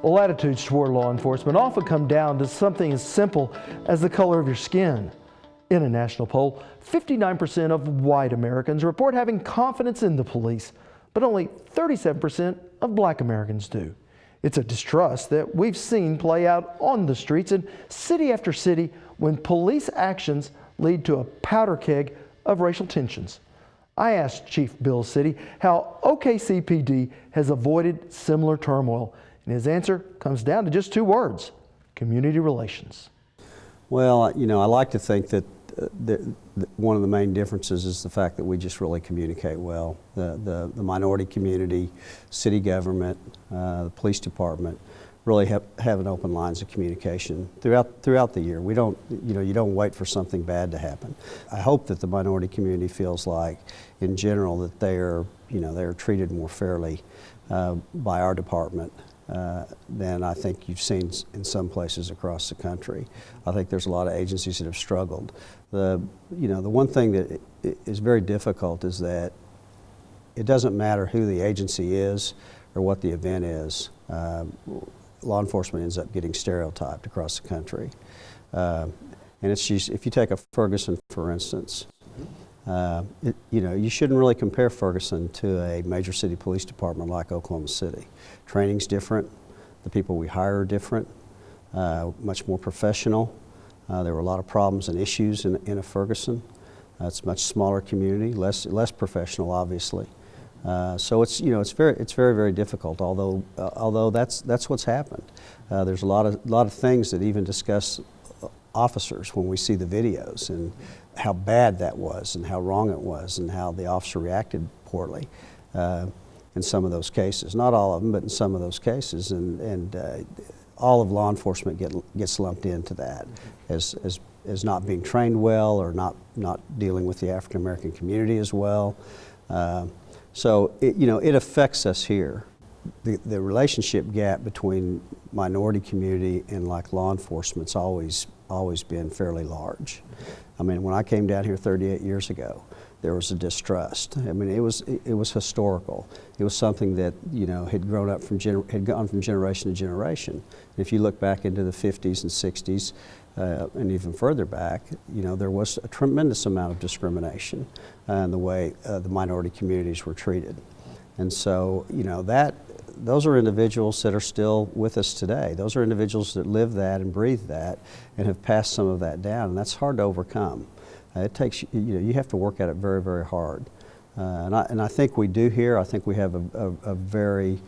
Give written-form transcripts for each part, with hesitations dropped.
Well, attitudes toward law enforcement often come down to something as simple as the color of your skin. In a national poll, 59% of white Americans report having confidence in the police, but only 37% of black Americans do. It's a distrust that we've seen play out on the streets in city after city when police actions lead to a powder keg of racial tensions. I asked Chief Bill Citty how OKCPD has avoided similar turmoil, and his answer comes down to just two words: community relations. Well, you know, I like to think that one of the main differences is the fact that we just really communicate well. The minority community, city government, the police department really have an open lines of communication throughout the year. We don't, you don't wait for something bad to happen. I hope that the minority community feels like, in general, that they're treated more fairly by our department than I think you've seen in some places across the country. I think there's a lot of agencies that have struggled. The one thing that is very difficult is that it doesn't matter who the agency is or what the event is. Law enforcement ends up getting stereotyped across the country. And it's just, if you take a Ferguson, for instance, you shouldn't really compare Ferguson to a major city police department like Oklahoma City. Training's different, the people we hire are different, much more professional. There were a lot of problems and issues in a Ferguson. It's a much smaller community, less professional, obviously. So it's very difficult. Although that's what's happened. There's a lot of things that even discuss officers when we see the videos and how bad that was and how wrong it was and how the officer reacted poorly in some of those cases. Not all of them, but in some of those cases. And all of law enforcement gets lumped into that as not being trained well or not dealing with the African American community as well. So it affects us here. The relationship gap between minority community and like law enforcement's always been fairly large. I mean, when I came down here 38 years ago, there was a distrust. I mean, it was historical. It was something that had grown up had gone from generation to generation. And if you look back into the 50s and 60s, and even further back, there was a tremendous amount of discrimination in the way the minority communities were treated. And so, those are individuals that are still with us today. Those are individuals that live that and breathe that and have passed some of that down, and that's hard to overcome. It takes, you have to work at it very, very hard. And I think we do here. I think we have a very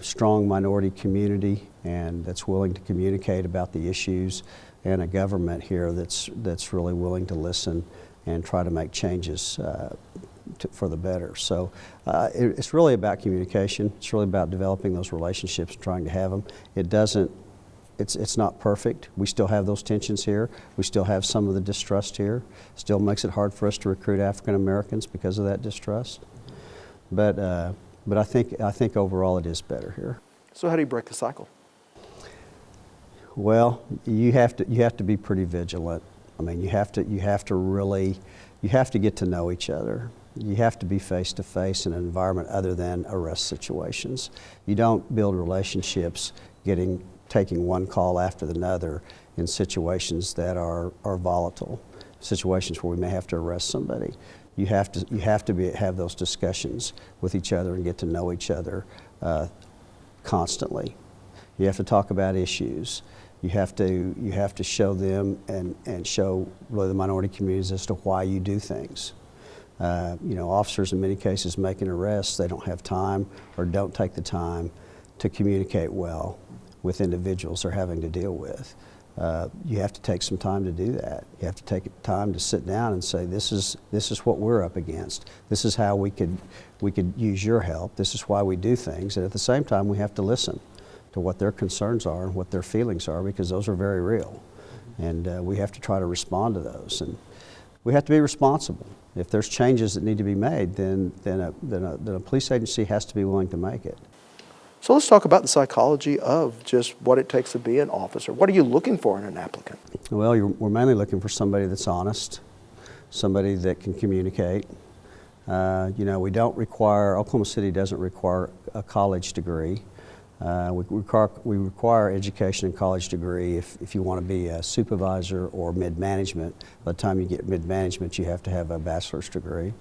strong minority community and that's willing to communicate about the issues, and a government here that's really willing to listen and try to make changes for the better. So it's really about communication. It's really about developing those relationships and trying to have them. It's not perfect. We still have those tensions here. We still have some of the distrust here. Still makes it hard for us to recruit African Americans because of that distrust. But I think overall it is better here. So how do you break the cycle? Well, you have to be pretty vigilant. I mean, you have to get to know each other. You have to be face to face in an environment other than arrest situations. You don't build relationships taking one call after another in situations that are volatile, situations where we may have to arrest somebody. You have to have those discussions with each other and get to know each other constantly. You have to talk about issues. You have to show them and show really the minority communities as to why you do things. Officers in many cases making arrests, they don't have time or don't take the time to communicate well with individuals they're having to deal with. You have to take some time to do that. You have to take time to sit down and say, this is what we're up against. This is how we could use your help. This is why we do things. And at the same time, we have to listen to what their concerns are and what their feelings are, because those are very real. And we have to try to respond to those. And we have to be responsible. If there's changes that need to be made, then a police agency has to be willing to make it. So let's talk about the psychology of just what it takes to be an officer. What are you looking for in an applicant? Well, we're mainly looking for somebody that's honest, somebody that can communicate. Oklahoma City doesn't require a college degree. We require education and college degree if you want to be a supervisor or mid-management. By the time you get mid-management, you have to have a bachelor's degree.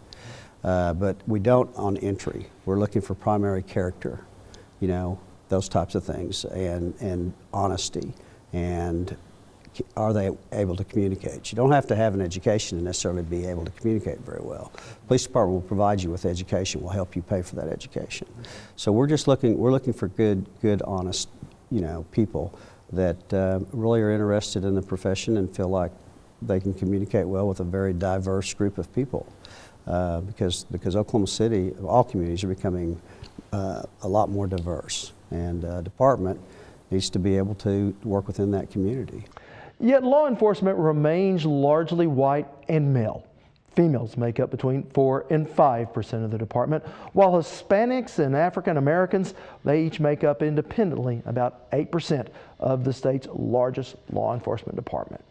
But we don't on entry. We're looking for primary character, you know, those types of things, and honesty, and are they able to communicate? You don't have to have an education to necessarily be able to communicate very well. Police department will provide you with education, will help you pay for that education. So we're looking for good, honest, you know, people that really are interested in the profession and feel like they can communicate well with a very diverse group of people. Because Oklahoma City, all communities are becoming a lot more diverse, and department needs to be able to work within that community. Yet law enforcement remains largely white and male. Females make up between 4 and 5% of the department, while Hispanics and African Americans, they each make up independently about 8% of the state's largest law enforcement department.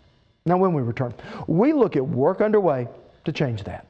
Now when we return, we look at work underway to change that.